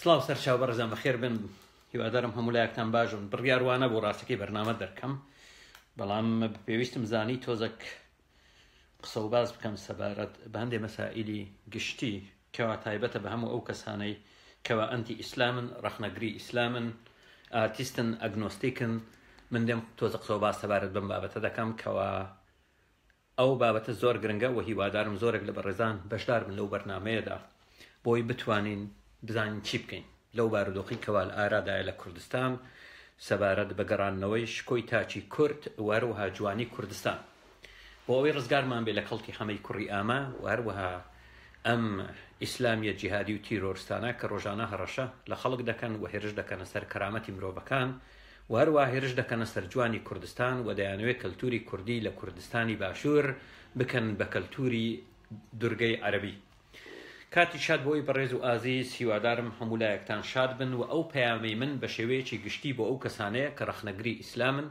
سڵاو سەرچاو بەڕێزان بەخێر بن. هیوادارم هەموو لایەکتان باشن. بڕیاروانە بۆ ڕاستەکەی بەرنامە دەرکەم، بەڵام پێویستم زانی تۆزێک قسە و باز بکەم سەبارەت بە هەندێک مەسائیلی گشتی کەوا تایبەتە بە هەموو ئەو کەسانەی کەوا ئەنتی ئیسلامن، ڕەخنەگری ئیسلامن، ئارتیستن، ئەگنۆستیکن. من دێم تۆزە قسە و باز سەبارەت بەم بابەتە دەکەم کەوا ئەو بابەتە زۆر گرنگە و هیوادارم زۆرێک لە بەڕێزان بەشدار بن لەو بەرنامەیەدا بۆی بتوانین بزانین چی بکەین لەو بارودۆخی کەوا لە ئارادایە لە کوردستان سەبارەت بە گەڕانەوەی شکۆی تاچی کورد و هەروەها جوانی کوردستان بۆ ئەوەی ڕزگارمان بێ لە خەڵکی هەمەی کوڕی ئاما و هەروەها ئەم ئیسلامیە جیهادی و تیرۆرستانە کە ڕۆژانە هەڕەشە لە خەڵک دەکەن و هێرش دەکەنە سەر کەرامەتی مرۆڤەکان و هەروەها هێرش دەکەنە سەر جوانی کوردستان و دەیانەوێت کەلتوری کوردی لە کوردستانی باشوور بکەن بە کەلتوری دورگەی عەرەبی. کاتی شاد بۆی بەڕێز و ئازیز، هیوادارم هەموو لایەکتان شاد بن و ئەو پەیامی من بە شێوەیەکی گشتی بۆ ئەو کەسانەیە کە ڕەخنەگری ئیسلامن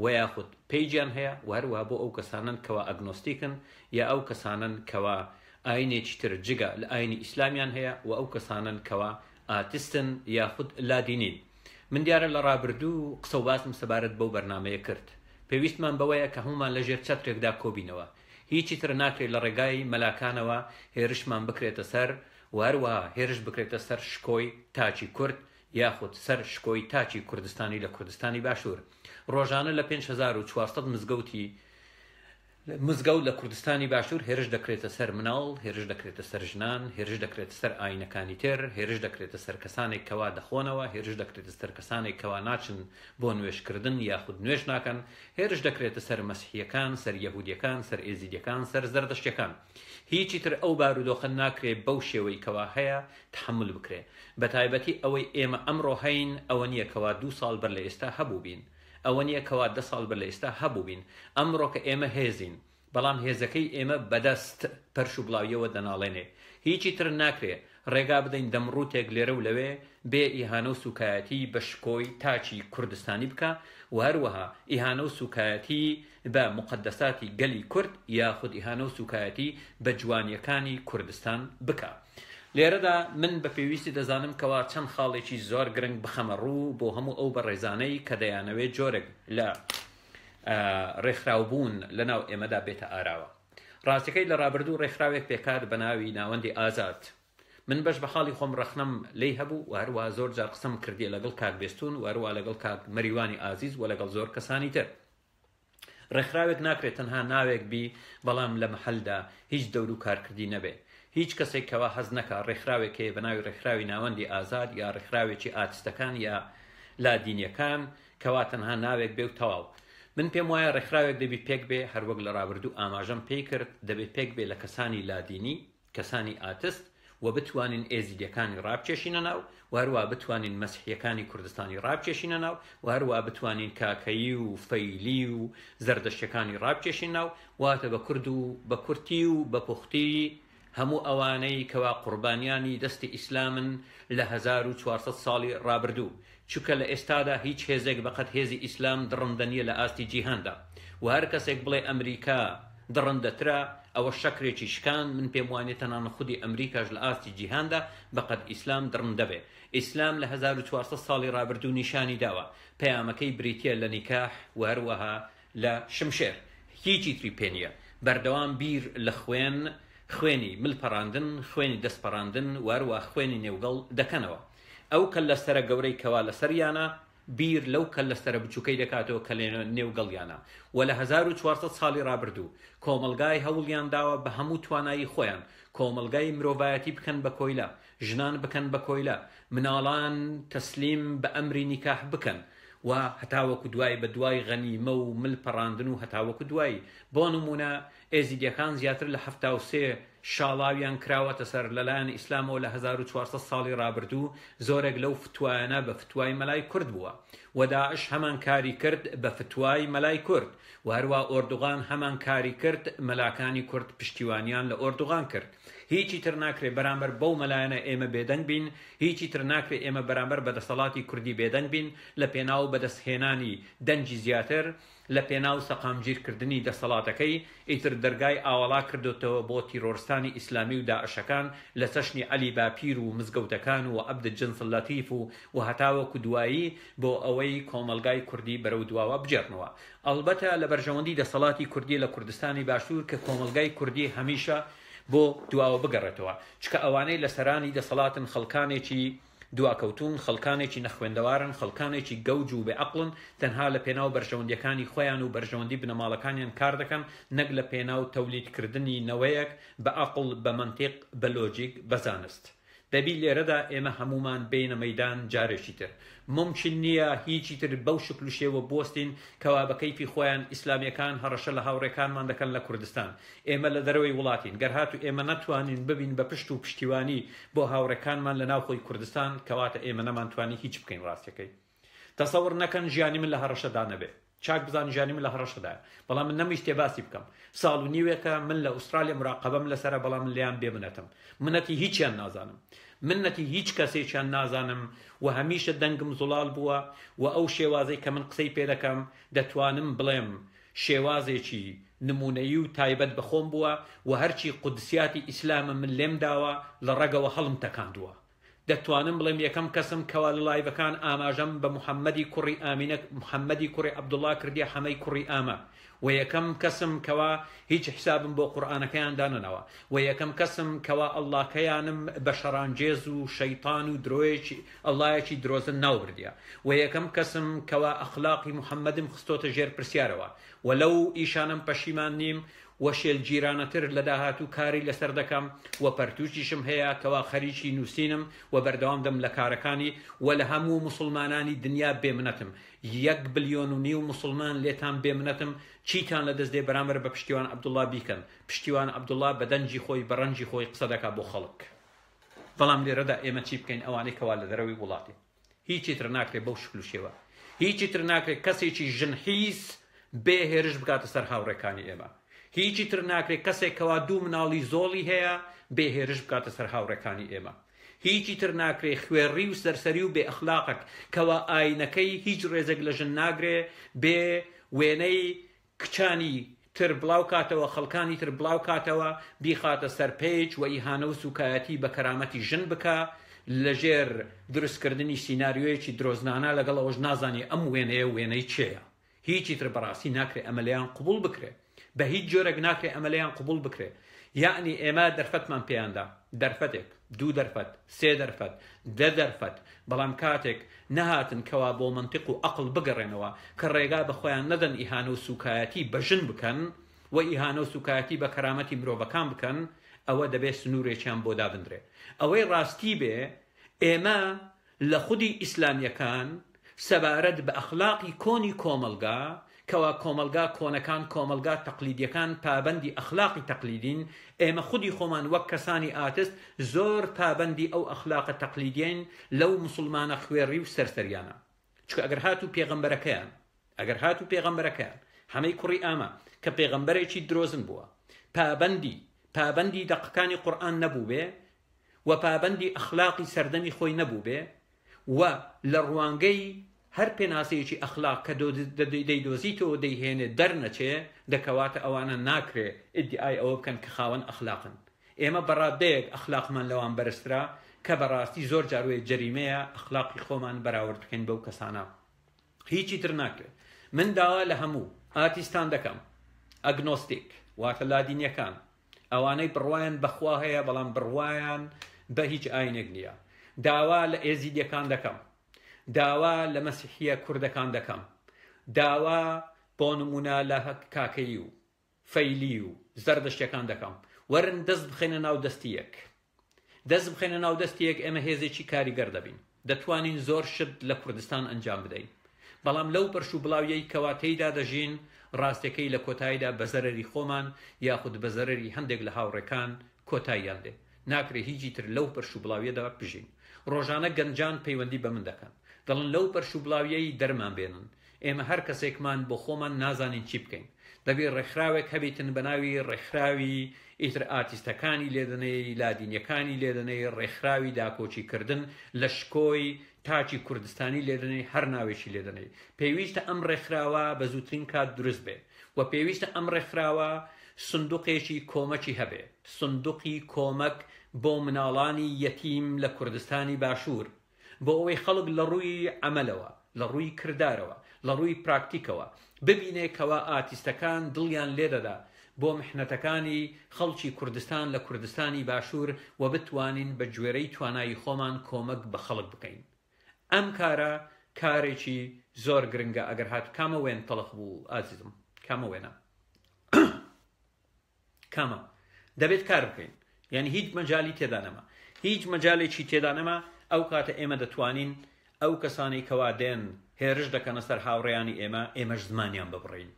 و یاخود پیجیان هەیە و هەروەها بۆ ئەو کەسانن کەوا ئەگنۆستیکن یا ئەو کەسانن کەوا ئاینێکی تر جگە لە ئاینی ئیسلامیان هەیە و ئەو کەسانن کەوا ئارتیستن یاخود لادینین. من دیارە لە ڕابردوو قسە و باسم سەبارەت بەو بەرنامەیە کرد. پێویستمان بەوەیە کە هەمومان لەژێر چەترێکدا کۆبینەوە، هیچی تر ناکرێت لە ڕێگای مەلاکانەوە هێرشمان بکرێتە سەر و هەروەها هێرش بکرێتە سەر شکۆی تاچی کورد یاخود سەر شکۆی تاچی کوردستانی لە کوردستانی باشوور. ڕۆژانە لە 5400 مزگەوت لە کوردستانی باشوور هێرش دەکرێتە سەر مناڵ، هێرش دەکرێتە سەر ژنان، هێرش دەکرێتە سەر ئاینەکانی تر، هێرش دەکرێتە سەر کەسانێک کەوا دەخۆنەوە، هێرش دەکرێتە سەر کەسانێک کەوا ناچن بۆ نوێشکردن یاخود نوێش ناکەن، هێرش دەکرێتە سەر مەسیحیەکان، سەر یەهودیەکان، سەر ئێزیدیەکان، سەر زەردەشتیەکان. هیچی تر ئەو بارودۆخە ناکرێت بەو شێوەی کەوا هەیە تحمل بکرێ. بە تایبەتی ئەوەی ئێمە ئەمڕۆ هەین ئەوە نییە کەوا 2 ساڵ بەر لە ئێستا هەبوو بین، ئەوە نییە کەوا 10 ساڵ بەر لە ئێستا هەبوو بین. ئەمڕۆ کە ئێمە هێزین، بەڵام هێزەکەی ئێمە بەدەست پەرش و بڵاویەوە دەناڵێنێ. هیچی تر ناکرێ ڕێگا بدەین دەمڕوتێک لێرە و لەوێ بێ ئیهانە و سوکایەتی بە شکۆی تاچی کوردستانی بکە و هەروەها ئیهانە و سوکایەتی بە مقدساتی گەلی کورد یاخود ئیهانە و سوکایەتی بە جوانیەکانی کوردستان بکە. لێرەدا من بە پێویستی دەزانم کەوا چەند خاڵێکی زۆر گرنگ بخەمە ڕوو بۆ هەموو ئەو بەڕێزانەی کە دەیانەوێت جۆرێک لە ڕێکخراوبوون لە ناو ئێمەدا بێتە ئاراوە. ڕاستەکەی لە ڕابردوو ڕێکخراوێک پێکات بە ناوی ناوەندی ئازاد. من بەش بە خاڵی خۆم ڕەخنەم لی هەبوو و هەروەها زۆر جار قسەم کردی لەگەڵ کاک بێستون و هەروەها لەگەڵ کاک مەریوانی ئازیز و لەگەڵ زۆر کەسانی تر. ڕێکخراوێک ناکرێت تەنها ناوێک بی بەڵام لە مەحەلدا هیچ دەور و کارکردی نەبێ. هیچ کەسێک کەوا حەز نەکا ڕێکخراوێک هەیە بە ناوی ڕێکخراوی ناوەندی ئازاد یا ڕێکخراوێکی ئارتیستەکان یا لادینیەکان کەوا تەنها ناوێک بێ و تەواو. من پێم وایە ڕێکخراوێک دەبی پێک بێ، هەروەک لە ڕابردوو ئاماژەم پێی کرد، دەبێت پێک بێ لە کەسانی لادینی، کەسانی ئارتست و بتوانین ئێزیدیەکانی ڕابچێشینە ناو و هەروەها بتوانین مەسیحیەکانی کوردستانی ڕابچێشینە ناو و هەروەها بتوانین کاکەیی و فەیلی و زەردەشتیەکانی ڕابچێشین ناو واتە بە کورد و بە کورتی و بە پوختی هەموو ئەوانەی کەوا قوربانیانی دەستی ئیسلامن لە 1400 ساڵی ڕابردوو. چونکە لە ئێستادا هیچ هێزێک بەقەت هێزی ئیسلام دڕندە نیە لە ئاستی جیهاندا و هەر کەسێک بڵێ ئەمریکا دڕندەترە ئەوە شەکرێکی شکان. من پێم وانێت تەنانە خودی ئەمریکاش لە ئاستی جیهاندا بەقەت ئیسلام دڕندە بێ. ئیسلام لە 1400 ساڵی ڕابردوو نیشانی داوە، پەیامەکەی بریتیە لە نیکاح و هەروەها لە شمشێر، هیچی تری پێ نییە. بەردەوام بیر لە خوێنی ملپەڕاندن، خوێنی دەستپەڕاندن و هەروەها خوێنی نێوگەڵ دەکەنەوە. ئەو کە لەسرە گەورەی کەوا لەسەریانە بیر لەو کە لەسرە بچووکەی دەکاتەوە کە لێ نێوگەڵیانە و لە 1400 ساڵی ڕابردوو کۆمەلگای هەوڵیان داوە بە هەموو توانایی خۆیان کۆمەلگای مرۆڤایەتی بکەن بە کۆیلا، ژنان بکەن بە کۆیلا، مناڵان تەسلیم بە ئەمری نیکاح بکەن و هەتاوەکو دوای بە دوای غەنیمە و ملپەڕاندن و هەتاوەکو دوایی. بۆ نمونە ئێزیدیەکان زیاتر لە 73 شاڵاویان کراوەتە سەر لەلایەن ئیسلامەوە لە 1400 ساڵی ڕابردوو. زۆرێک لەو فتوایانە بە فتوای مەلای کورد بووە و داعش هەمان کاری کرد بە فتوای مەلای کورد و هەروەها ئۆردوغان هەمان کاری کرد، مەلاکانی کورد پشتیوانیان لە ئۆردوغان کرد. هیچی تر ناکرێت بەرامبەر بەو مەلایەنە ئێمە بێدەنگ بین، هیچی تر ناکرێت ئێمە بەرامبەر بەدەسەڵاتی کوردی بێدەنگ بین لە پێناو بەدەستهێنانی دەنجی زیاتر، لە پێناو سەقامگیرکردنی دەسەڵاتەکەی. ئیتر دەرگای ئاوەڵا کردوتەوە بۆ تیرۆرستان کوردستانی ئیسلامی و داعشەکان لە چەشنی عەلی باپیر و مزگەوتەکان و عەبد جنس لەتیف و هەتاوەکو دوایی بۆ ئەوەی کۆمەلگای کوردی بەرەو دواوە بجێڕنەوە. ئەڵبەتە لە بەرژەوەندی دەسەڵاتی کوردی لە کوردستانی باشوور کە کۆمەلگای کوردی هەمیشە بۆ دواوە بگەڕێتەوە، چکە ئەوانەی لە سەرانی دەسەڵاتن خەڵکانێکی دواکەوتون، خەڵکانێکی نەخوێندەوارن، خەڵکانێکی گەوج و بێعەقڵن، تەنها لە پێناو بەرژەوەندیەکانی خۆیان و بەرژەوەندی بنەماڵەکانیان کار دەکەن، نەک لە پێناو تەولیدکردنی نەوەیەک بە عەقڵ، بە مەنتیق، بە لۆجیک، بە زانست. دەبی لێرەدا ئێمە هەمومان بینە مەیدان جارێکی تر. ممکن نییە هیچی تر بەو شکل و شێوە بۆستین کەوا بە کەیفی خۆیان ئیسلامیەکان هەڕەشە لە هاوڕێکانمان دەکەن لە کوردستان. ئێمە لە دەرەوەی وڵاتین، گەرهاتو ئێمە نەتوانین ببین بە پشت و پشتیوانی بۆ هاوڕێکانمان لە ناوخۆی کوردستان، کەواتە ئێمە نەمانتوانی هیچ بکەین ڕاستەکەی. تەسەور نەکەن ژیانی من لە هەڕەشەدا نەبێ. چاک بزان ژیانی من لە هەڕەشەدایە، بەڵام من نەمیشتێ باسی بکەم. ساڵ و نیوێکە من لە ئوسترالیا مراقەبەم لەسەرە، بەڵام من لیان بێمنەتم. منەتی هیچیان نازانم. منەتی هیچ کەسێکیان نازانم و هەمیشە دەنگم زوڵال بووە و ئەو شێوازەی کە من قسەی پێ دەکەم دەتوانم بڵێم شێوازێکی نمونەیی و تایبەت بەخۆم بووە و هەرچی قودسیاتی ئیسلامە من لێم داوە لە ڕەگەوە هەڵم تەکاندووە. دەتوانم بڵێم یەکەم کەسم کەوا لە لایڤەکان ئاماژەم بە محەممەدی کوڕی ئامینە، محەممەدی کوڕی عەبدوڵڵا کردیە حەمەی کوڕی ئامە، و یەکەم کەسم کەوا هیچ حسابم بۆ قورئانەکەیان دانەنەوە، و یەکەم کەسم کەوا ئەڵڵاکەیانم بە شەڕانجێز و شەیطان و درۆیەکی ئەڵڵایەکی درۆزن ناوبردیە، و یەکەم کەسم کەوا ئەخلاقی محەممەدم خستۆتە ژێر پرسیارەوە، و لەو ئیشانم پەشیمان نیم و شێلگیرانەتر لە داهاتوو کاری لەسەر دەکەم و پەرتوشیشم هەیە کەوا خەریکی نووسینم و بەردەوام دەم لە کارەکانی و لە هەموو مسلمانانی دنیا بێمنەتم. 1.5 بلیۆن مسلمان لێتان بێمنەتم، چیتان لە دەستێ بەرامبەر بە پشتیوان عەبدوڵڵا بیکەن. پشتیوان عەبدوڵڵا بە دەنجی خۆی بە ڕەنجی خۆی قسە دەکا بۆ خەڵک. بەڵام لێرەدا ئێمە چی بکەین؟ ئەوانەی کەوا لە دەرەوەی وڵاتی هیچی تر ناکرێت بەو شکل و شێوە، هیچی تر ناکرێت کەسێکی ژنحیس بێ هێرش بکاتە سەر هاوڕێکانی ئێمە، هیچی تر ناکرێت کەسێک کەوا دوو مناڵی زۆڵی هەیە بێ هێرش بکاتە سەر هاوڕێکانی ئێمە، هیچی تر ناکرێت خوێڕی و سەرسەری و بێ ئەخلاقک کەوا ئاینەکەی هیچ ڕێزێک لە ژن ناگرێ بێ وێنەی کچانی تر بڵاو کاتەوە، خەڵکانی تر بڵاو کاتەوە، بیخاتە سەر پێیج و ئیهانە و سوکایەتی بە کەرامەتی ژن بکە لەژێر دروستکردنی سیناریۆیەکی درۆزنانە، لەگەڵ ئەوەش نازانی ئەم وێنەیە وێنەی چێە. هیچی تر بەڕاستی ناکرێت ئەمەلیان قبول بکرێ، بە هیچ جۆرەك ناکرێت ئەمەلیان قبول بکرێ. یعنی ئێمە دەرفەتمان پێیاندا، دەرفەتێک، 2 دەرفەت، 3 دەرفەت، 10 دەرفەت، بەڵام کاتێک نەهاتن کەوا بۆ منتیق و عەقڵ بگەڕێنەوە کە ڕێگا بە خۆیان نەدەن ئیهانە و سوکایەتی بە ژن بکەن و ئیهانە و سوکایەتی بە کەرامەتی مرۆڤەکان بکەن، ئەوە دەبێت سنوورێکیان بۆ دابدرێ. ئەوەی ڕاستی بێ ئێمە لە خودی ئیسلامیەکان سەبارەت بە ئەخلاقی کۆنی کۆمەلگا، کەوا کۆمەلگا کۆنەکان، کۆمەلگا تەقلیدیەکان پابەندی ئەخلاقی تەقلیدین، ئێمە خودی خۆمان وەک کەسانی ئاتست زۆر پابەندی ئەو ئەخلاقە تەقلیدیین لەو مسلمانە خوێڕی و سەرسەریانە. چکە ئەگەر هاتوو پێغەمبەرەکەیان حەمەی کوڕی ئامە کە پێغەمبەرێکی درۆزن بووە، پابەندی دەقەکانی قورئان نەبوو بێ و پابەندی ئەخلاقی سەردەمی خۆی نەبوو بێ و لە ڕوانگەی هەر پێناسەیەکی ئەخلاق کە دەیدۆزیتەوە دەیهێنێ دەرنەچێ، دەکەواتە ئەوانە ناکرێ ئیدعای ئەوە بکەن کە خاوەن ئەخلاقن. ئێمە بەڕادەیەک ئەخلاقمان لەوان بەرزترا کە بەڕاستی زۆر جاروێ جەریمەیە ئەخلاقی خۆمان بەراورد بکەین بەو کەسانە. هیچی تر ناکرێت. من داوا لە هەموو ئاتیستان دەکەم، ئەگنۆستیک واتە لادینیەکان، ئەوانەی بڕوایان بەخوا هەیە بەڵام بڕوایان بە هیچ ئاینێک نییە. داوا لە ئێزیدیەکان دەکەم، داوا لە مەسیحیە کوردەکان دەکەم، داوا بۆ نمونە لە کاکەی و فەیلی و زەردەشتیەکان دەکەم. وەرن دەست بخێنە ناو دەستیەک، ئێمە هێزێکی کاریگەر دەبین، دەتوانین زۆر شت لە کوردستان ئەنجام بدەین، بەڵام لەو پەرش و بڵاویەی کەوا تێیدا دەژین ڕاستەکەی لە کۆتاییدا بە زەرەری خۆمان یاخود بە زەرەری هەندێک لە هاوڕێکان کۆتاییان دێ. ناکرێ هیچی تر لەو پەرش و بڵاویەدا بژین. ڕۆژانە گەنجان پەیوەندی بە من دەکەن، دەڵن لەو پەرش و بڵاویەی دەرمان بێنن. ئێمە هەر کەسێکمان بۆ خۆمان نازانین چی بکەین. دەبێت ڕێکخراوێک هەبێتن بە ناوی ڕێکخراوی ئیتر ئاتیستەکانی لێدنەی، لادینیەکانی لێدنەی، ڕێکخراوی داکۆچیکردن لە شکۆی تاچی کوردستانی لێدنەی، هەر ناوێکی لێدنەی. پێویستە ئەم ڕێکخراوە بە زووترین کات دروست بێ و پێویستە ئەم ڕێکخراوە سندوقێکی کۆمەکی هەبێ، سندوقی کۆمەک بۆ مناڵانی یەتیم لە کوردستانی باشوور، بۆ ئەوەی خەڵک لە ڕووی عەمەلەوە، لە ڕووی کردارەوە، لە ڕووی پراکتیکەوە ببینێکەوە ئاتیستەکان دڵیان لێدەدا بۆ محنەتەکانی خەڵکی کوردستان لە کوردستانی باشوور و بتوانین بە گوێرەی توانایی خۆمان کۆمەک بە خەڵک بکەین. ئەم کارە کارێکی زۆر گرنگە. ئەگەر هات کامە وێن تەڵخ بوو ئازیزم، کامە وێنە کامە دەبێت کار بکەین، یعنی هیچ مەجالی تێدا نەما، هیچ مەجالێکی تێدا نەما. ئەو کاتە ئێمە دەتوانین ئەو کەسانی کەوا دێن هێرش دەکەنە سەر هاوڕێیانی ئێمەش زمانیان ببڕین.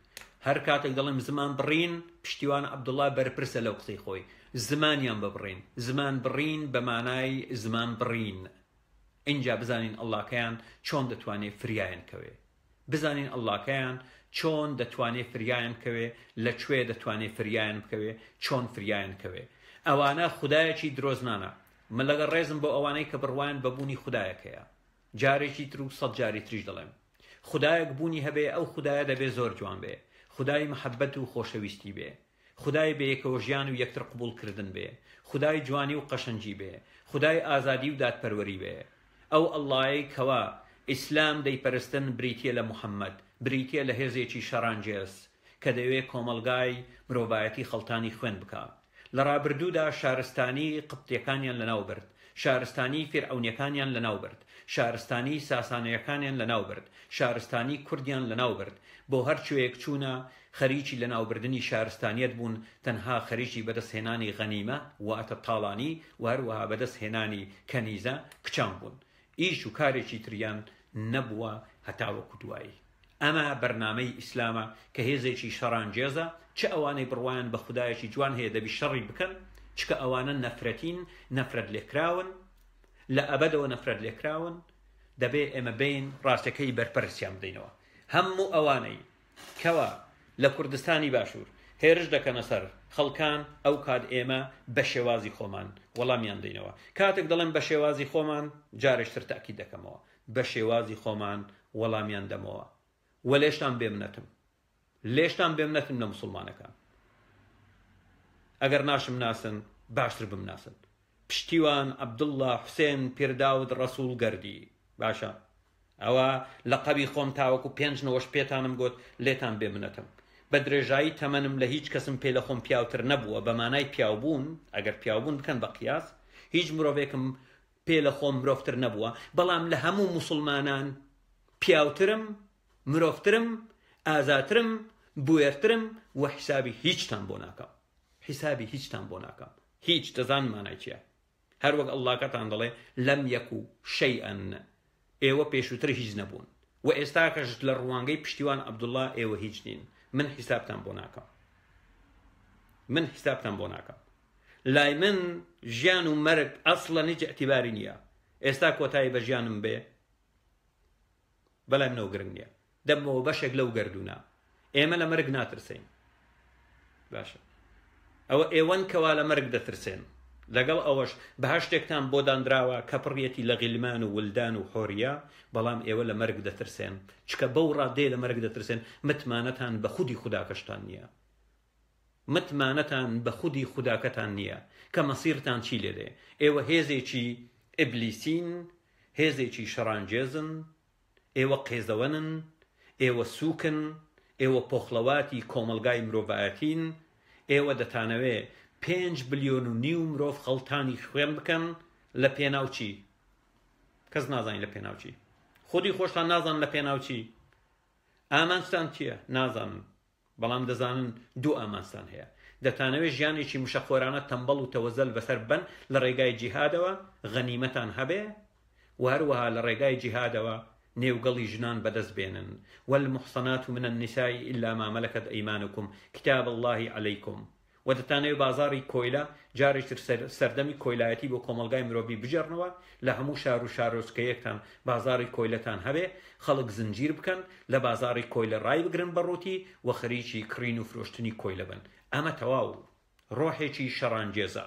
هەر کاتێک دەڵێم زمان بڕین، پشتیوان عەبدوڵڵا بەرپرسە لەو قسەی خۆی، زمانیان ببڕین. زمان بڕین بە مانای زمان بڕین. اینجا بزانین ئەڵڵاکەیان چۆن دەتوانێت فریایان کەوێ، بزانین ئەڵڵاکەیان چۆن دەتوانێت فریایان کەوێ، لەکوێ دەتوانێت فریایان بکەوێ، چۆن فریایان کەوێ. ئەوانە خودایەکی درۆزنانە. من لەگەڵ ڕێزم بۆ ئەوانەی کە بڕوایان بەبوونی خودایەکەیە. جارێکی تر و سەد جاری تریش دەڵێم خودایەک بوونی هەبێ، ئەو خودایە دەبێ زۆر جوان بێ، خودای محەبەت و خۆشەویستی بێ، خودای بەیەکەوە ژیان و یەکتر قبولکردن بێ، خودای جوانی و قەشەنجی بێ، خودای ئازادی و دادپەروەری بێ. ئەو ئەڵڵای کەوا ئیسلام دەیپەرستن بریتیە لە محەممەد، بریتیە لە هێزێکی شەڕانجێز کە دەوێت کۆمەلگای مرۆڤایەتی خەڵتانی خوێن بکە. لە ڕابردوودا شارستانی قبتیەکانیان لەناو برد، شارستانی فیرعەونیەکانیان لەناو برد، شارستانی ساسانیەکانیان لەناو برد، شارستانی کوردیان لەناو برد. بۆ هەر کوێیەک چوونە خەریکی لەناوبردننی شارستانیەت بوون، تەنها خەریکی بەدەستهێنانی غەنیمە واتە تاڵانی و هەروەها بەدەستهێنانی کەنیزە کچان بوون. ئیش و کارێکی تریان نەبووە هەتاوەکو دوایی. ئەمە بەرنامەی ئیسلامە کە هێزێکی شەڕانجێزە، چ ئەوانەی بڕوایان بە خودایەکی جوان هەیە دەبی شەڕی بکەن، چکە ئەوانە نەفرەتین، نەفرەت لێکراون، لە ئەبەدەوە نەفرەت لێکراون. دەبێ ئێمە بین ڕاستەکەی بەرپەرسیان بدەینەوە. هەموو ئەوانەی کەوا لە کوردستانی باشوور هێرش دەکەنە سەر خەڵکان، ئەو کات ئێمە بە شێوازی خۆمان وەڵامیان دەینەوە. کاتێک دەڵێن بە شێوازی خۆمان، جارێشتر تاکید دەکەمەوە، بە شێوازی خۆمان وەڵامیان دەمەوە. وە لێشتان بێمنەتم، لێشتان بێمنەتم لە موسڵمانەکان. ئەگەر ناشم ناسن باشتر بمناسن. پشتیوان عەبدوڵڵا حوسێن پیرداود ڕەسوڵ گەردی باشە، ئەوە لە قەبی خۆم تاوەکو 5 نەوەش پێتانم گوت لێتان بێمنەتم. بە درێژایی تەمەنم لە هیچ کەسم پێ لە خۆم پیاوتر نەبووە، بە مانای پیاوبوون. ئەگەر پیاوبوون بکەن بە قیاس، هیچ مرۆڤێکم پێ لە خۆم مرۆڤتر نەبووە، بەڵام لە هەموو موسڵمانان پیاوترم، مرۆڤترم، ئازاترم، بوێرترم و حیسابی هیچتان بۆ ناکەم، حیسابی هیچتان بۆ ناکەم. هیچ دەزان مانای چییە. هەر وەک ئەڵڵاکەتان دەڵێ لەم یەکو شەیئەن، ئێوە پێشووتر هیچ نەبوون و ئێستا کەشت لە ڕوانگەی پشتیوان عەبدوڵڵا ئێوە هیچ نین. من حیسابتان بۆ ناکەم، من حیسابتان بۆ ناکەم. لای من ژیان و مەرگ ئەسڵەن هیچ ئەتیباری نییە. ئێستا کۆتایی بە ژیانم بێ بەلای منەوە گرنگ نییە، دەبمەوە بەشێک لەو گەردوونە. ئێمە لە مەرگ ناترسین، باشە. ئەوە ئێوەن کەوا لە مەرگ دەترسێن. لەگەڵ ئەوەش بەهشتێکتان بۆ دانراوە کە پڕیەتی لە غیلمان و ولدان و حۆریە، بەڵام ئێوە لە مەرگ دەترسێن، چکە بەو ڕادێ لە مەرگ دەترسێن. متمانەتان بە خودی خوداکەشتان نییە، متمانەتان بە خودی خوداکەتان نییە کە مەسیرتان چی لێدێ. ئێوە هێزێکی ئیبلیسین، هێزێکی شەڕانجێزن، ئێوە قێزەوەنن، ئێوە سووکن، ئێوە پۆخڵەواتی کۆمەلگای مرۆڤایەتین. ئێوە دەتانەوێ 5 بلیۆن و نیو مرۆڤ خەڵتانی خوێن بکەن لە پێناوچی. کەس نازانین لە پێناوچی، خودی خۆشتان نازان لە پێناوچی. ئامانجتان چییە؟ نازانن، بەڵام دەزانن دوو ئامانجتان هەیە. دەتانەوێت ژیانێکی مشەخۆرانە تەمبەڵ و تەوەزەل بەسەر بن لە ڕێگای جیهادەوە، غەنیمەتان هەبێ و هەروەها لە ڕێگای جیهادەوە نێوگەڵی ژنان بەدەست بێنن. والمحصنات من النساء إلا ما ملكت أيمانكم كتاب الله عليكم. و دەتانەوێت بازاری کۆیلا جارێکتر سەردەمی کۆیلایەتی بۆ کۆمەلگای مرۆڤی بژێڕنەوە. لە هەموو شار و شارۆچکەیەکتان بازاری کۆیلەتان هەبێ، خەڵک زنجیر بکەن، لە بازاری کۆیلە ڕای بگرن بەڕووتی و خەریکی کڕین و فرۆشتنی کۆیلە بن. ئەمە تەواو ڕۆحێکی شەڕانجێزە.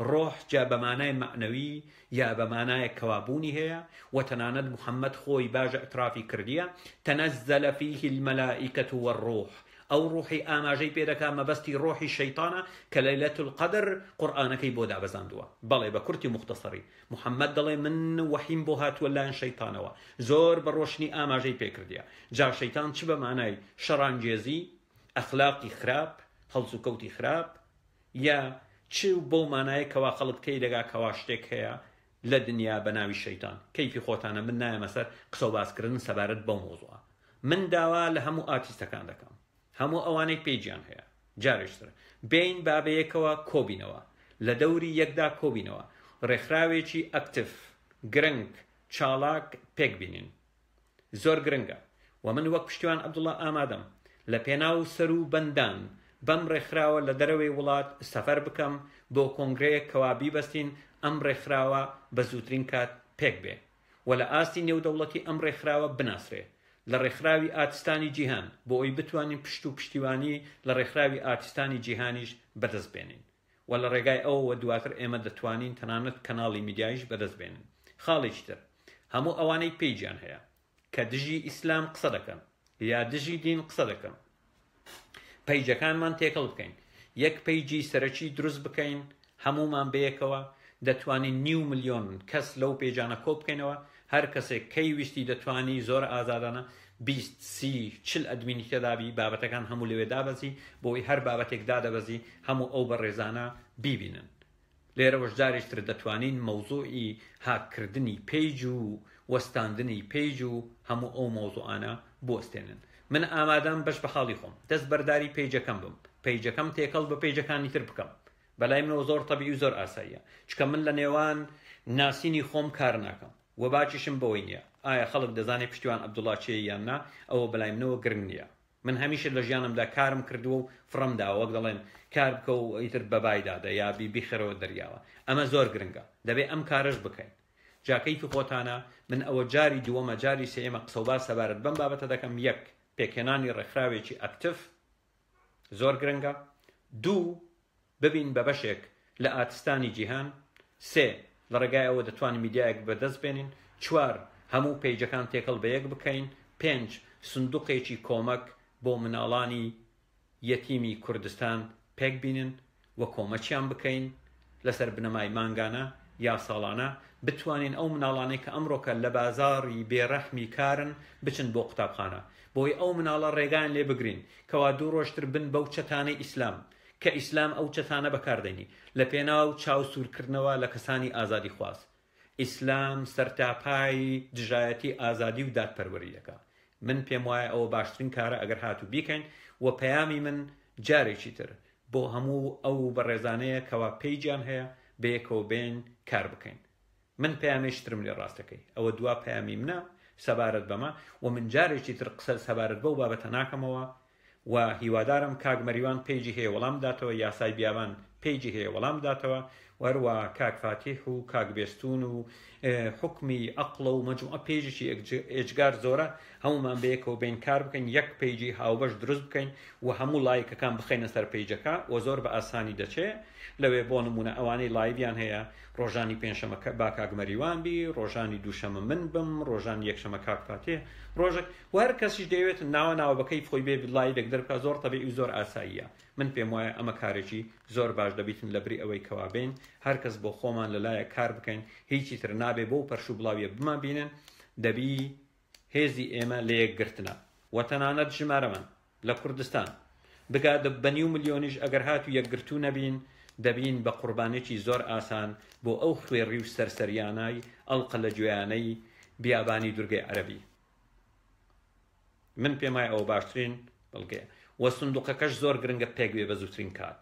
ڕۆح جا بە مانای معنەوی یا بە مانای کەوابوونی هەیە و تەنانەت محەممەد خۆی باژە ئەترافی کردیە. تەنەزەلە فیه المەلائیکەة والڕوح. ئەو ڕوحی ئاماژەی پێدەکا مەبەستی ڕۆحی شەیتانە کە لەیلەت القەدر قورئانەکەی بۆ دابەزاندووە. بەڵێ بە کورتی مختصری محەممەد دەڵێ من وەحیم بۆ هاتووە لایەن شەیتانەوە زۆر بە ڕۆشنی ئاماژەی پێکردیە. جا شەیتان چ بە مانای شەڕانگێزی، ئەخلاقی خراپ، هەڵس و کەوتی خراپ، یا چ بۆ مانایە کەوا خەڵک تێی دەگا کەوا شتێک هەیە لە دنیا بە ناوی شەیتان. کەیفی خۆتانە من نایەمە سەر قسە و باسکردن سەبارەت بەو مۆزوعە. من داوا لە هەموو ئارتیستەکان دەکەم، هەموو ئەوانەی پێیجیان هەیە جارێشتر بین بابەیەکەوە کۆبینەوە، لە دەوری یەکدا کۆبینەوە، ڕێکخراوێکی ئەکتف گرنگ چاڵاک پێک بینین. زۆر گرنگە و من وەک پشتیوان عەبدوڵڵا ئامادەم لە پێناو سەر و بەندان بەم ڕێکخراوە لە دەرەوەی وڵات سەفەر بکەم بۆ کۆنگرەیەک کەوا بیبەستین ئەم ڕێکخراوە بە زووترین کات پێک بێ و لە ئاستی نێودەوڵەتی ئەم ڕێکخراوە بناسرێ لە ڕێکخراوی ئارتیستانی جیهان بۆ ئەوی بتوانین پشت و پشتیوانی لە ڕێکخراوی ئارتیستانی جیهانیش بەدەست بێنین و لە ڕێگای ئەوەوە دواتر ئێمە دەتوانین تەنانەت کەناڵی میدیایش بەدەست بێنین. خاڵێکی تر هەموو ئەوانەی پێیجیان هەیە کە دژی ئیسلام قسە دەکەن یا دژی دین قسە دەکەن، پەیجەکانمان تێکەڵ بکەین، یەک پەیجی سەرەکی دروست بکەین، هەمومان بەیەکەوە دەتوانین 9 ملیۆن کەس لەو پێجانە کۆ بکەینەوە. هەر کەسێک کەی ویستی دەتوانی زۆر ئازادانە 20 30 40 ئەدمینی تێدابی بابەتەکان هەموو لەوێ دابەزی بۆی هەر بابەتێک دادەبەزی هەموو ئەو بەڕێزانە بیبینن. لێرەوەش جارێکتر دەتوانین مەوزوعی هاکردنی پێیج و وەستاندنی پێیج و هەموو ئەو مەوزوعانە بوەستێنن. من ئامادەم بەش بە حاڵی خۆم دەست بەرداری پێیجەکەم بم، پێیجەکەم تێکەڵ بە پێیجەکانی تر بکەم. بەلای منەوە زۆر تەبیعی و زۆر ئاساییە، چکە من لە نێوان ناسینی خۆم کار ناکەم و باکیشم بەوەی نییە ئایا خەڵک دەزانێت پشتیوان عەبدوڵڵا چێ یان نا، ئەوە بەلای منەوە گرنگ نییە. من هەمیشە لە ژیانمدا کارم کردووە و فڕمداوە، وەک دەڵێن کار بکە و ئیتر بەبایدادە یا بیخەرەوە دەریاوە. ئەمە زۆر گرنگە، دەبێت ئەم کارش بکەین. جاکەیفی خۆتانە من ئەوە جاری دووەمە جاری سێمە قسە و باس سەبارەت بەم بابەتە دەکەم. یەک، پێکهێنانی ڕێکخراوێکی ئەکتف زۆر گرنگە. دوو، ببین بە بەشێک لە ئارتیستانی جیهان. سێ، لە ڕێگای ئەوە دەتوانین میدیایەک بەدەست بێنین. چوار، هەموو پەیجەکان تێکەڵ بە یەک بکەین. پێنج، سندوقێکی کۆمەک بۆ مناڵانی یەتیمی کوردستان پێک بینن و کۆمەچیان بکەین لەسەر بنەمای مانگانە یا ساڵانە، بتوانین ئەو مناڵانەی کە ئەمڕۆکە لە بازاڕی بێڕەحمی کارن بچن بۆ قوتابخانە، بۆی ئەو مناڵە ڕێگان لێ بگرین کەوا دوو ڕۆژتر بن بەو چەتانەی ئیسلام کە ئیسلام ئەو چەتانە بەکاردێنی لە پێناو چاوسورکردنەوە لە کەسانی ئازادی خواست. ئیسلام سەرتاپای دژایەتی ئازادی و دادپەروەریەکە. من پێم وایە ئەوە باشترین کارە ئەگەر هاتوو بیکەین و پەیامی من جارێکی تر بۆ هەموو ئەو بەڕێزانەیە کەوا پێیجیان هەیە بەیەکەوە بێن کار بکەین. من پەیامێشترم لێ ڕاستەکەی ئەوە دوا پەیامی منە سەبارەت بەمە و من جارێکی تر قسە سەبارەت بەو بابەتە ناکەمەوە و هیوادارم کاک مەریوان پێیجی هەیە وەڵام داتەوە، یاسای بیابان پێیجی هەیە وەڵام داتەوە، وەروە کاک فاتیح و کاک بێستون و حکمی ئەقڵە و مەجموعە پێیجی ئێجگار زۆرە، هەمومان بەیەکەوە بین کار بکەین، یەک پێیجی هاوبەش دروست بکەین و هەموو لایکەکان بخەینە سەر پێیجەکە و زۆر بە ئاسانی دەچێت. لەوێ بۆ نمونە ئەوانەی لایڤیان هەیە ڕۆژانی پێنجشەمە با کاک مەریوان بی، ڕۆژانی دووشەمە من بم، ڕۆژانی یەکشەمە کاک فاتیح ڕۆژێک و هەر کەسیش دەیەوێت ناوە ناوەبەکەی خۆی بێ لایڤێک دەرکە زۆر تەبیعی و زۆر ئاساییە. من پێم وایە ئەمە کارێکی زۆر باش دەبیتن لەبری ئەوەی کەوا بین هەر کەس بۆ خۆمان لەلایە کار بکەین، هیچی تر نابێ بۆ پەرشوو بڵاویە بما بینن. دەبی هێزی ئێمە لە یەکگرتنە و تەنانەت ژمارەمان لە کوردستان بگاتە بە 9 ملیۆنیش ئەگەر هاتوو یەکگرتوو نەبین دەبین بە قوربانێکی زۆر ئاسان بۆ ئەو خوێڕی و سەرسەریانای ئەڵقە لە گوێیانەی بیابانی دورگەی عەرەبی. من پێم وایە ئەوە باشترین بەڵگەیە و سندوقەکەش زۆر گرنگە پێک بێ بە زووترین کات.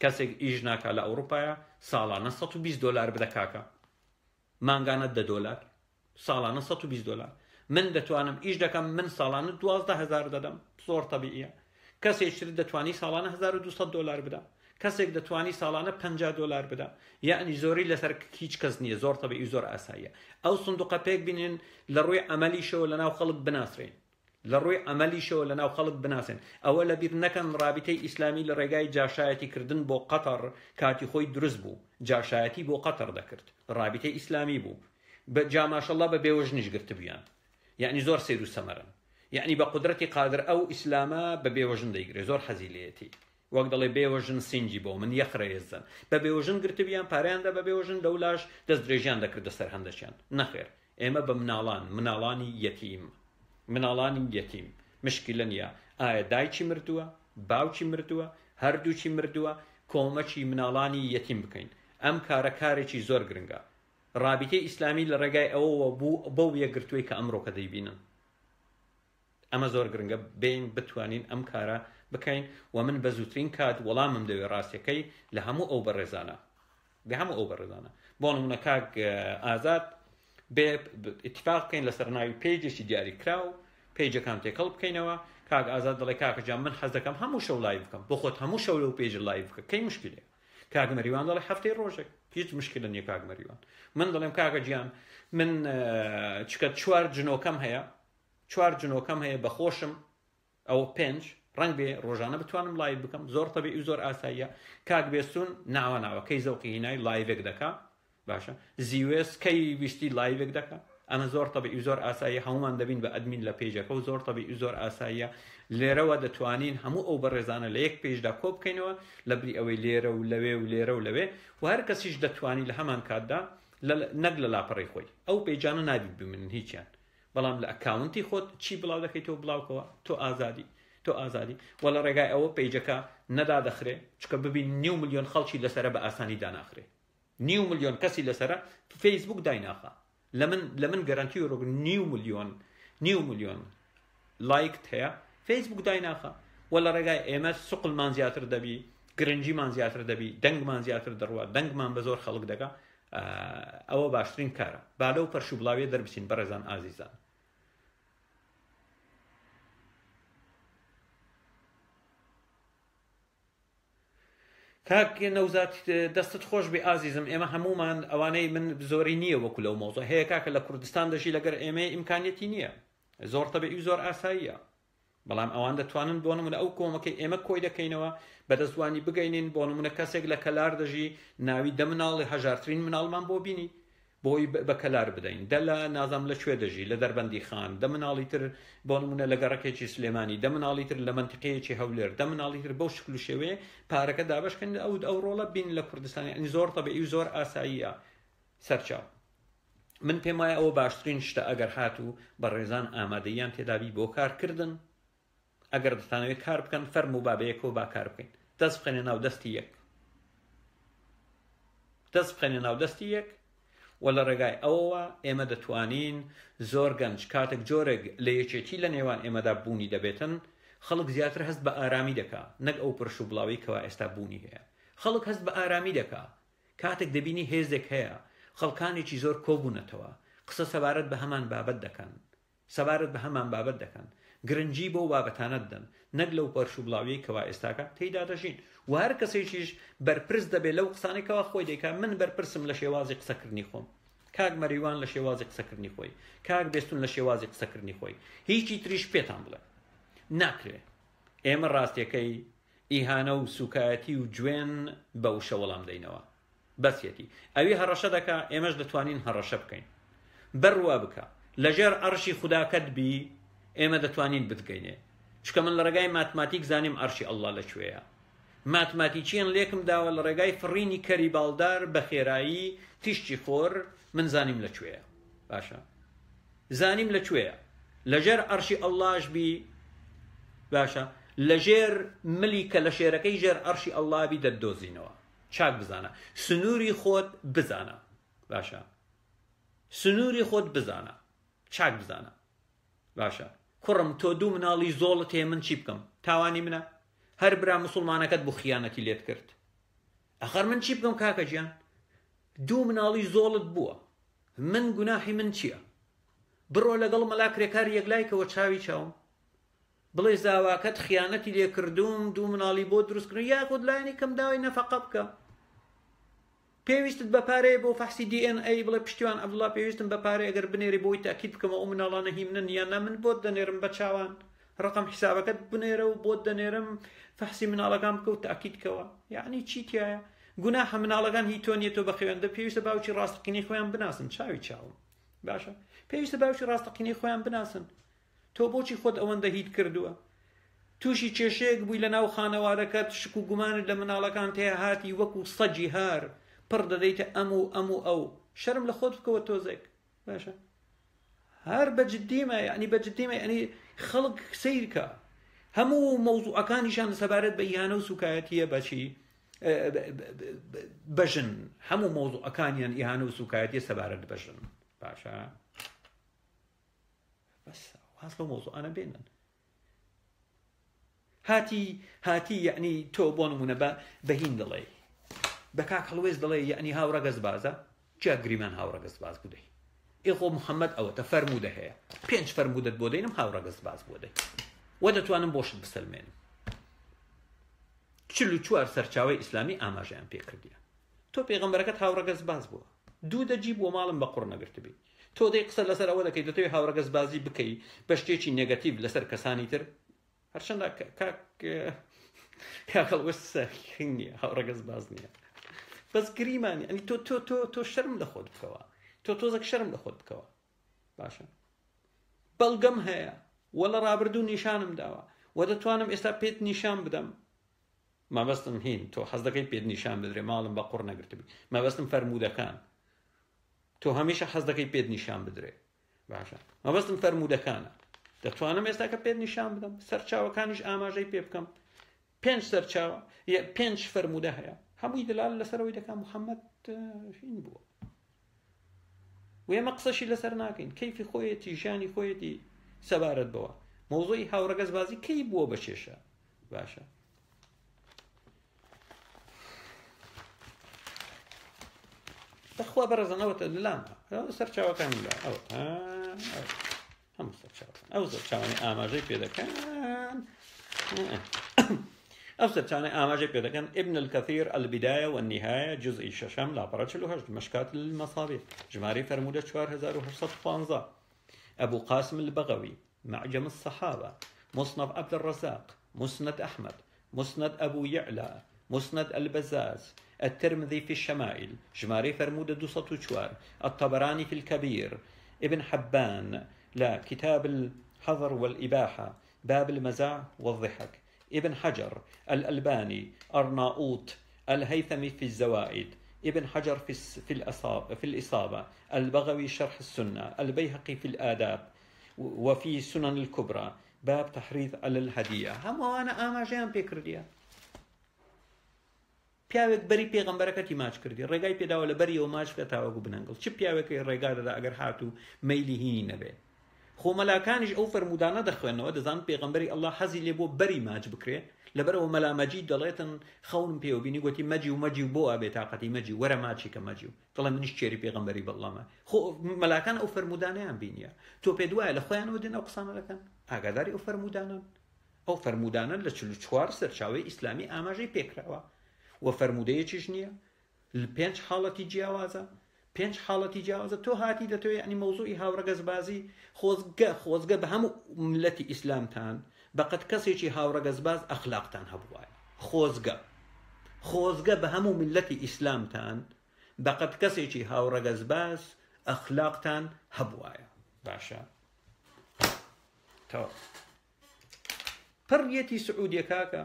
کەسێک ئیش ناکا لە ئەوروپایە ساڵانە 120 دلار بدە کاکە، مانگانە $10، ساڵانە 120 دلار. من دەتوانم ئیش دەکەم، من ساڵانە 12,000 دەدەم، زۆر تەبیعیە. کەسێکتر دەتوانی ساڵانە 1200 دلار بدە، کەسێک دەتوانی ساڵانە 50 دلار بدە، یعنی زۆری لەسەر هیچ کەس نییە، زۆر تەبیعی زۆر ئاساییە. ئەو سندوقە پێک بینن لە ڕووی ئەمەلیشەوە لەناو خەڵک بناسرێن، لە ڕووی ئەمەلیشەوە لەناو خەڵک بناسێن. ئەوە لە بیر نەکەن ڕابطەی ئیسلامی لە ڕێگای جاشایەتی کردن بۆ قەتەر کاتی خۆی دروست بوو، جاشایەتی بۆ قەتەر دەکرد، ڕابطەی ئیسلامی بوو، بە جاماشەڵڵا بە بێوەژنیش گرت بیان، یعنی زۆر سیر و سەمەرن. یعنی بە قودرەتی قادر ئەو ئیسلامە بە بێوەژن دەیگرێت زۆر حەزی لێتی وەک دەڵێ بێوەژن سینجی بۆ من یەخڕێزن بە بێوەژن گرتبیان پاریاندا بە بێوەژن لەولاش دەست درێژیان دەکردە سەر هەندەشیان نەخێر ئێمە بە مناڵانی یەتیم مشکلە نییە ئایا دایکی مردووە باوکی مردووە هەردووکی مردووە کۆمەکی مناڵانی یەتیم بکەین ئەم کارێکی زۆر گرنگە ڕابطەی ئیسلامی لە ڕێگای ئەوەوە بوو بەو یەکگرتووی کە ئەمڕۆکە دەیبینن ئەمە زۆر گرنگە بین بتوانین ئەم کارە بکەین و من بە زووترین کات وەڵامم دەوێت ڕاستیەکەی لە هەموو ئەو بەڕێزانە بۆ نمونە کاک ئازاد بێ ئیتفاق بکەین لەسەر ناوی پێیجێکی دیاری کراو پێیجەکان تێکەڵ بکەینەوە کاک ئازاد دەڵێ کاکەجان من حەز دەکەم هەموو شەو لایڤ بکەم بۆ خۆت هەموو شەو لەو پێیجە لایڤ بکە کەی مشکلێ کاک مەریوان دەڵێ هەفتەی ڕۆژێک هیچ مشکلە نییە کاک مەریوان من دەڵێم کاکە گیان من چکە چوار جنۆکەم هەیە بەخۆشم ئەو 5 ڕەنگ بێ ڕۆژانە بتوانم لایڤ بکەم زۆر تەبیعی زۆر ئاساییە کاک بێستون ناوە کەی زەوقی هینای لایڤێک دەکا باشە زیوێس کەی ویستی لایڤێک دەکا ئەمە زۆر تەبیعی زۆر ئاساییە هەمومان دەبین بە ئەدمین لە پێیجەکە و زۆر تەبیعی زۆر ئاساییە لێرەوە دەتوانین هەموو ئەو بەڕێزانە لە یەک پێیجدا کۆ بکەینەوە لە بری ئەوەی لێرە و لەوێ و هەر کەسیش دەتوانی لە هەمان کاتدا نەک لە لاپەڕی خۆی ئەو پێیجانە نابیت بمنن هیچیان بەڵام لە ئەکاونتی خۆت چی بڵاو دەکەیتەوە بڵاوکەوە تۆ ئازادی وە لە ڕێگای ئەوە پێیجەکە نەدا دەخرێ چکە ببین 9 ملیۆن خەڵکی لەسرە بە ئاسانی داناخرێ 9 ملیۆن کەسی لەسرە فەیسبوک دایناخە لە من گەرانتی ڕۆگ 9 ملیۆن لایکت هەیە فەیسبوک دایناخە وە لە ڕێگای ئێمە سوقلمان زیاتر دەبی گرنگیمان زیاتر دەبی دەنگمان زیاتر دەڕوە دەنگمان بە زۆر خەڵک دەکا ئەوە باشترین کارە با لەو پەرش و بڵاوێ دەربچین بەڕێزان ئازیزان کاک نەوزات دەستت خۆش بێ ئازیزم ئێمە هەمومان ئەوانەی من زۆری نییە وەکو لەو مۆزۆ هەیە کاکە لە کوردستان دەژی لەگەر ئێمە ئیمکانیەتی نییە زۆر تەبیعی زۆر ئاساییە بەڵام ئەوان دەتوانن بۆ نمونە ئەو کۆمەکەی ئێمە کۆی دەکەینەوە بەدەستوانی بگەینین بۆ نمونە کەسێک لە کەلار دەژی ناوی دە مناڵی هەژارترین مناڵمان بۆ بینی بۆی بە کەلار بدەین دە لە نازام لە کوێ دەژی لە دەربەندی خان دە مناڵی تر بۆ نمونە لە گەڕەکێکی سلێمانی دە مناڵی تر لە منتیقەیەکی هەولێر دە مناڵی تر بەو شکل و شێوەیە پارەکە دابشکەن ئەو ڕۆڵە بین لە کوردستانی ئەنی زۆر تەبیعی و زۆر ئاساییە سەرچاو من پێم وایە ئەوە باشترین شتە ئەگەر هاتوو بە ڕێزان ئامادەیان تێدابی بۆ کارکردن ئەگەر دەتانەوێت کار بکەن فەرم و بابەیەکەوە با کار بکەین دەست بخەنێ ناو دەستی یەک و لە ڕێگای ئەوەوە ئێمە دەتوانین زۆر گەنج کاتێک جۆرێک لە یەکێتی لە نێوان ئێمەدا بوونی دەبێتن خەڵک زیاتر هەست بە ئارامی دەکا نەک ئەو پرش و بڵاوی کەوا ئێستا بوونی هەیە خەڵک هەست بە ئارامی دەکا کاتێک دەبینی هێزێک هەیە خەڵکانێکی زۆر کۆبوونەتەوە قسە سەبارەت بە هەمان بابەت دەکەن گرنگی بۆ بابەتانە دەن نەک لەو پەرش و بڵاوی کەوا ئێستاکە تێیدا دەژین و هەر کەسێکیش بەرپرس دەبێت لەو قسانێکەوە خۆی دەیکا من بەرپرسم لە شێوازی قسەکردنی خۆم کاک مەریوان لە شێوازی قسەکردنی خۆی کاک بێستون لە شێوازی قسەکردنی خۆی هیچی تریش پێتان بڵێ ناکرێ ئێمە ڕاستیەکەی ئیهانە و سوکایەتی و گوێن بە وشە وەڵام دەینەوە بەسیەتی ئەوی هەڕەشە دەکا ئێمەش دەتوانین هەڕەشە بکەین بەڕوا بکە لەژێر عەرشی خوداکەت بی ئێمە دەتوانین بتگەینێ چکە من لە ڕێگای ماتماتیک زانیم عەرشی ئەڵڵا لەکوێیە ماتماتیکیان لێکم داوە لە ڕێگای فڕینی کەری باڵدار بە خێرایی تیشتی خۆر من زانیم لەکوێیە باشە زانیم لەکوێیە لەژێر عەرشی ئەڵڵاش بی باشە لەژێر ملی کە لە شێرەکەی ژێر عەرشی ئەڵڵا بی دەتدۆزینەوە چاک بزانە سنووری خۆت بزانە باشە سنووری خۆت بزانە چاک بزانە باشە کوڕم تۆ دوو مناڵی زۆڵت هەیە من چی بکەم تاوانی منە هەر برا مسلمانەکەت بۆ خیانەتی لێت کرد ئەخەر من چی بکەم کاکە گیان دوو مناڵی زۆڵت بووە من گوناحی من چییە بڕۆ لەگەڵ مەلا کرێکار یەکلایکەوە چاوی چاوم بڵێ زاواکەت خیانەتی لێ کردوم دوو مناڵی بۆ دروستکردن یاخود لایەنی کەم داوای نەفەقە بکە پێویستت بە پارەیە بۆ فەحسی DNA بڵێ پشتیوان عەبدوڵڵا پێویستم بە پارەیە ئەگەر بنێری بۆی تاکید بکەمەوە ئەو مناڵانە هی منن یان نا من بۆت دەنێرم بە چاوان ڕقم حیسابەکەت بنێرە و بۆت دەنێرم فەحسی مناڵەکان بکە و تاکیدکەوە یعنی چی تایە گوناحە مناڵەکان هی تۆ نیە تۆ بە خوێندە پێویستە باوکی ڕاستەقینەی خۆیان بناسن چاوی چاوم باشە پێویستە باوکی ڕاستەقینەی خۆیان بناسن تۆ بۆچی خۆت ئەوەندە هیت کردووە تووشی کێشەیەک بووی لە ناو خانەوادەکەت شک و گومانت لە مناڵەکان تێ هاتی وەکو سەجی هار پڕ دەدەیتە ئەم و ئەو شەرم لە خۆت بکەوە تۆزێک باشە هەر بەجددیمە یعنی بەجددیمە یعنی خەڵک سیرکە هەموو مەوزوعەکانیشان سەبارەت بە ئیهانە و سوکایەتیە بەچی بەژن هەموو مەوزوعەکانیان ئیهانە و سوکایەتیە سەبارەت بەژن باشە بەس واز لەو مەوزوعانە بێنن هاتی یعنی تۆ بۆ نمونە بەهین دەڵێ بە کاک هەڵوێز دەڵێ یعنی هاوڕە گەزبازە جا گریمان هاوڕە گەزباز بودەی ئێخۆ محەممەد ئەوەتە فەرموودە هەیە 5 فەرمودت بۆ دەینم هاوڕە گەزباز بۆ دەی وە دەتوانم بۆشت بسەلمێنم 44 سەرچاوی ئیسلامی ئاماژەیان پێکردیە تۆ پێغەمبەرەکەت هاوڕە گەزباز بووە دوو دەجی بۆ ماڵم بە قوڕ نەگرتبی تۆ دەی قسە لەسەر ئەوە دەکەی دەتەوێت هاوڕە گەزبازی بکەی بە شتێکی نێگەتیڤ لەسەر کەسانی تر هەرچەندە کاکەڵوەستە نییە هاوڕە گەزباز نییە بەس گریمانی ئەنی تۆ شەرم لە خۆت بکەوە تۆ تۆزێک شەرم لە خۆت بکەوە باشە بەڵگەم هەیە وەڵە ڕابردوو نیشانم داوە و دەتوانم ئێستا پێت نیشان بدەم مەبەستم هین تۆ حەز دەکەی پێت نیشان بدرێ ماڵم بە قوڕ نەگرتبی مەبەستم فەرموودەکان تۆ هەمیشە حەز دەکەی پێت نیشان بدرێ باشە مەبەستم فەرموودەکانە دەتوانم ئێستا کە پێت نیشان بدەم سەرچاوەکانیش ئاماژەی پێ بکەم 5 سەرچاوە 5 فەرموودە هەیە هەمووی دلال لەسەرەوەی دەکەم محەممەد هین بووە و ئێمە قسەشی لەسەر ناکەین کەیفی خۆیەتی ژیانی خۆیەتی سەبارەت بەوە مۆزۆی هاوڕە گەزبازی کەی بووە بە چێشە باشە بەخوا بەڕێزانەوەتە لەلامە سەرچاوەکانی لا ئەو هەموو سەرچاوەکان ئەو سەرچاوانی ئاماژەی پێ دەکەن ئەو سەرچانەی ئاماژەی پێ دەکەن ابن الكثير البداية والنهاية جزئی 6 لاپەڕە 48 مشكات المصابيح ژمارەی فەرموودە 4815 أبو قاسم البغوي معجم الصحابة مصنف عبد الرزاق مسند أحمد مسند أبو يعلى مسند البزاز الترمذي في الشمائل ژمارەی فەرموودە 204 الطبراني في الكبير ابن حبان لا كتاب الحظر والإباحة باب المزاح والضحك ابن حجر الألباني أرناؤوط الهيثمي في الزوائد ابن حجر في الإصابة البغوي شرح السنة البيهقي في الآداب وفي سنن الكبرى باب تحريض على الهدية هم أنا آماجيان بكرديا پیاوێک بەری پێغەمبەرەکەتی ماچ کردی ڕێگای پێداوە لە بەریەوە ماچ بکە تاوەکو بنەنگڵ چ پیاوێکی ڕێگا دەدا ئەگەر هات و مەیلی هینی نەبێ خۆ مەلاکانیش ئەو فەرمودانە دەخوێنەوە دەزان پێغەمبەری ئەڵڵا حەزی لێ بۆ بەری ماچ بکرێ لەبەرەوە مەلامەجی دەڵێتن خەونم پێوە بینی گوتی مەجی و مەجی و بۆ ئابێ تاقەتی مەجی وەرە ماچی کە مەجی و دڵێ منیش چێری پێغەمبەری بەڵامە خۆ مەلاکان ئەو فەرمودانەیان بینیە تۆ پێ دوایە لە خۆیانەوە دێن ئەو قسانە دەکەن ئاگاداری ئەو فەرمودانن ئەو فەرمودانە لە 44 سەرچاوەی ئیسلامی ئاماژەی پێکراوە و فەرمودەیەکیش نییە 5 حاڵەتی جیاوازە 5 حاڵەتی جیاوازە تۆ هاتی دەتەوێت ینی مەوزوعی هاوڕە گەزبازی خۆزگە بە هەموو ملەتی ئیسلامتان بەقەت کەسێکی هاوڕە گەزباز ئەخلاقتان هەبووایە خۆزگە بە هەموو ملەتی ئیسلامتان بەقەت کەسێکی هاوڕە گەزباز ئەخلاقتان هەبووایە باشە تەواو پڕیەتی سعودیە کاکە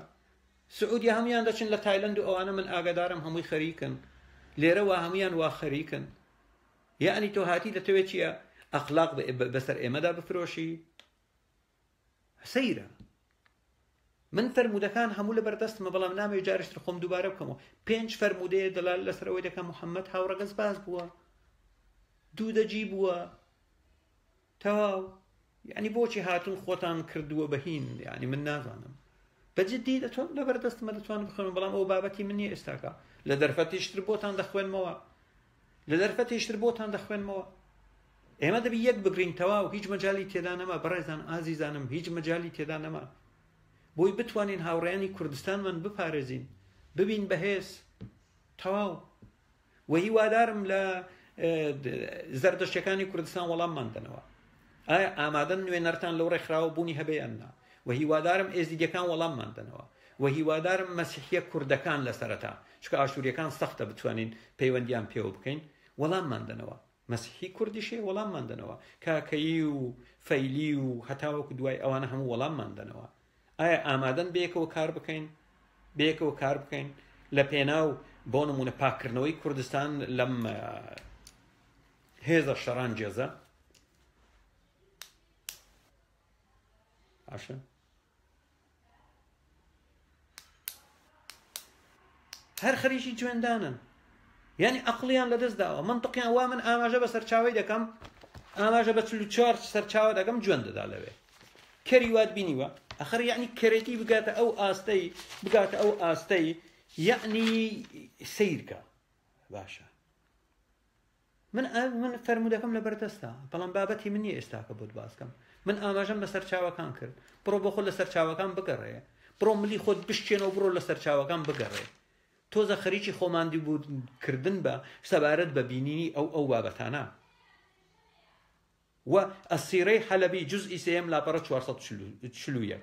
سعودیا هەمویان دەچن لە تایلەند و ئەوانە من ئاگادارم هەمووی خەریکن لێرە وا هەمویان وا خەریکن یعنی تۆ هاتی دەتەوێت چییە ئەخلاق بەسەر ئێمەدا بفرۆشی سەیرە من فەرمودەکان هەموو لە بەردەستمە بەڵام نامێ جارشتر خۆم دووبارە بکەمەوە 5 فەرمودەیە دەلال لەسەرەوەی دەکەم محەممەد هاوڕە گەزباز بووە دوو دەجی بووە تەواو یعنی بۆچی هاتون خۆتان کردووە بەهین یعنی من نازانم بەجددی دەتوان لە بەردەستمە دەتوانم بخوێنم بەڵام ئەو بابەتی من نییە ئێستاکە لە دەرفەتیشتر بۆتان دەخوێنمەوە ئێمە دەبی یەک بگرین تەواو هیچ مەجالی تێدا نەما بەڕێزان ئازیزانم هیچ مەجالی تێدا نەما بۆی بتوانین هاوڕێیانی کوردستانمان بپارێزین ببین بەهێز تەواو و هیوادارم لە زەردەشتەکانی کوردستان وەڵاممان دەنەوە ئایا ئامادەن نوێنەرتان لەو ڕێکخراوە بوونی هەبێ یان نا و هیوادارم ئێزیدیەکان وەڵاممان دەنەوە و هیوادارم مەسیحیە کوردەکان لەسەرەتا چکە ئاشووریەکان سەختە بتوانین پەیوەندیان پێوە بکەین وەڵاممان دەنەوە مەسیحی کوردیشێ وەڵاممان دەنەوە، کاکەیی و فەیلی و هەتاوەکو دوای ئەوانە هەموو وەڵاممان دەنەوە. ئایا ئامادەن بەیەکەوە کار بکەین؟ بەیەکەوە کار بکەین لە پێناو بۆ نمونە پاکردنەوەی کوردستان لەم هێزە شەڕان جێزە؟ باشە هەر خەریکی جوێندانن، یعنی ئەقلیان لەدەست داوە، منطقیان وا من ئاماژە بە سەرچاوی دەکەم، ئاماژە بە 44 سەرچاوە دەکەم جوێن دەدا لەوێ کەری وات بینیوە ئەخر یعنی کەرێتی بگاتە ئەو ئاستەی یعنی سیرکە. باشە من فەرمودەکەم لە بەردەستە، بەڵام بابەتی من نییە ئێستاکە بۆت باسکەم. من ئاماژەم بە سەرچاوەکان کرد، بڕۆ بۆ خۆت لە سەرچاوەکان بگەڕێ، بڕۆ ملی خۆت بشتێنەوە بڕۆ لە سەرچاوەکان بگەڕێ. تۆزە خەریکی خۆماندی بووکردن بە سەبارەت بە بینینی ئەو بابەتانە. و ئەسیرەی حەلەبی جوزئی سێم لاپەڕە 441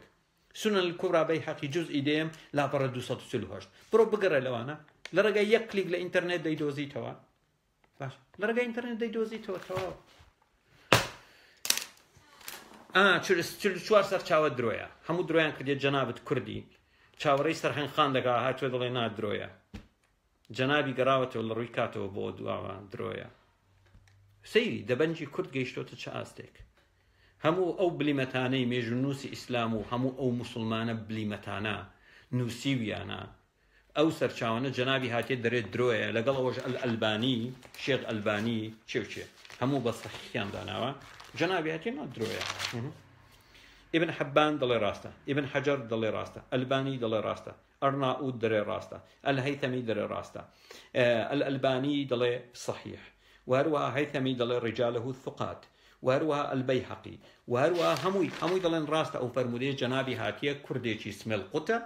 سنن الكبرى بەیهەقی جوزئی دێم لاپەڕە 248 بڕۆ بگەڕێ لەوانە لە ڕێگای یەک کلیک لە ئینتەرنێت دەیدۆزیتەوە. باش لە ڕێگای ئینتەرنێت دەیدۆزیتەوە تەواو. 44 سەرچاوە درۆیە، هەموو درۆیان کردێت جەنابەت کوردی چاوەڕێی سەرهەنگ خان دەگا هاتووە دەڵێ نا درۆیە، جەنابی گەڕاوەتەوە لە ڕووی کاتەوە بۆ دواوە درۆیە. سەیری دەبەنجی کورد گەیشتۆتە چه ئاستێک. هەموو ئەو بلیمەتانەی مێژونووسی ئیسلام و هەموو ئەو موسڵمانە بلیمەتانە نووسیویانە ئەو سەرچاوانە جەنابی هاتێ دەرێت درۆیە، لەگەڵ ئەوەش ئەلبانی شێخ ئەلبانی چێ هەموو بە سەحیحیان داناوە جەنابی هاتێ نا درۆیە. ابن حبان دڵێ ڕاستە، ابن حەجەر دڵێ ڕاستە، ئەلبانی دڵێ ڕاستە، ئەرناؤوت دەڵێ ڕاستە، ئەلهەیتەمی دەڵێ ڕاستە، ئەلبانی دڵێ صحیح، وهروها هەیتەمی دڵێ ڕیجالەه ثقات، وهروها البەیهەقی، وهروها هەمووی دڵێن ڕاستە. ئەو فەرمودەیە جەنابی هاتیە کوردێکی سمێڵ قوتە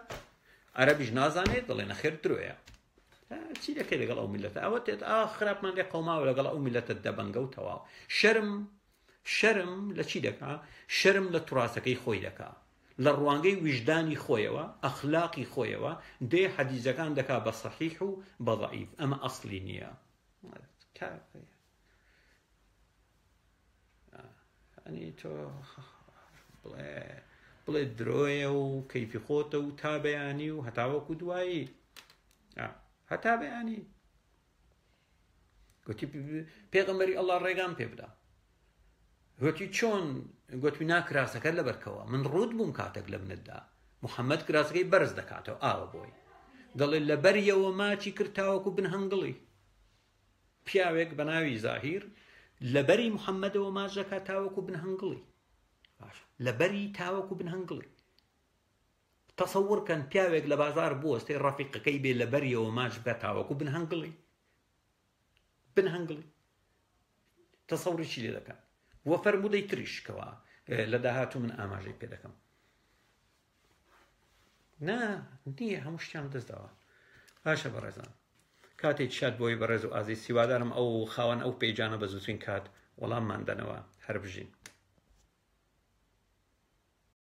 عەرەبیش نازانێت دڵێ نەخێر درۆیە. چی دەکەی لەگەڵ ئەو میلەتە؟ ئەوە تێت خراپمان لێ قەوماوە لەگەڵ ئەو میلەتە دەبەنگە و تەواو. شەرم لە چی دەکا؟ شەرم لە توڕاسەکەی خۆی دەکا، لە ڕوانگەی ویژدانی خۆیەوە، ئەخلاقی خۆیەوە دێ حەدیثەکان دەکا بە صەحیح و بە ضەعیف. ئەمە ئەسڵی نییە. ئەنی تۆ بڵێ درۆیە و کەیفی خۆتە و تا بەیانی و هەتاوەکو دوایی هەتا بەیانی گوتی پێغەمبەری ئەڵڵا ڕێگام پێ بدە. گوتی چۆن؟ گوتی نا کراسەکە لەبەرکەوە من ڕوود بووم کاتێک لە منتدا محەممەد کراسەکەی بەرز دەکاتەوە ئاوە بۆی دەڵێ لەبەریەوە ماچی کردتاوەکو بن هەنگڵی. پیاوێک بە ناوی زاهیر لەبەری محەممەدەوە ماچ دەکات تاوەکو بن هەنگڵی. لەبەری تاوەکو بن هەنگڵی. تەسەوڕکەن پیاوێک لە بازار بوەستێ ڕەفیقەکەی بێ لەبەریەوە ماچ بە تاوەکو بن هەنگڵی. تەسەوڕی چی لێ دەکات؟ وە فەرمودەی تریشکەوە لە داهاتوو من ئاماژەی پێ دەکەم. نییە هەموو شتیان دەستداوە. باشە بەڕێزان، کاتێک شاد بۆی بەڕێز و ئازیز، سیوادارم ئەو خاوەن ئەو پەیجانە بە زووترین کات وەڵاممان دەنەوە هەر بژین.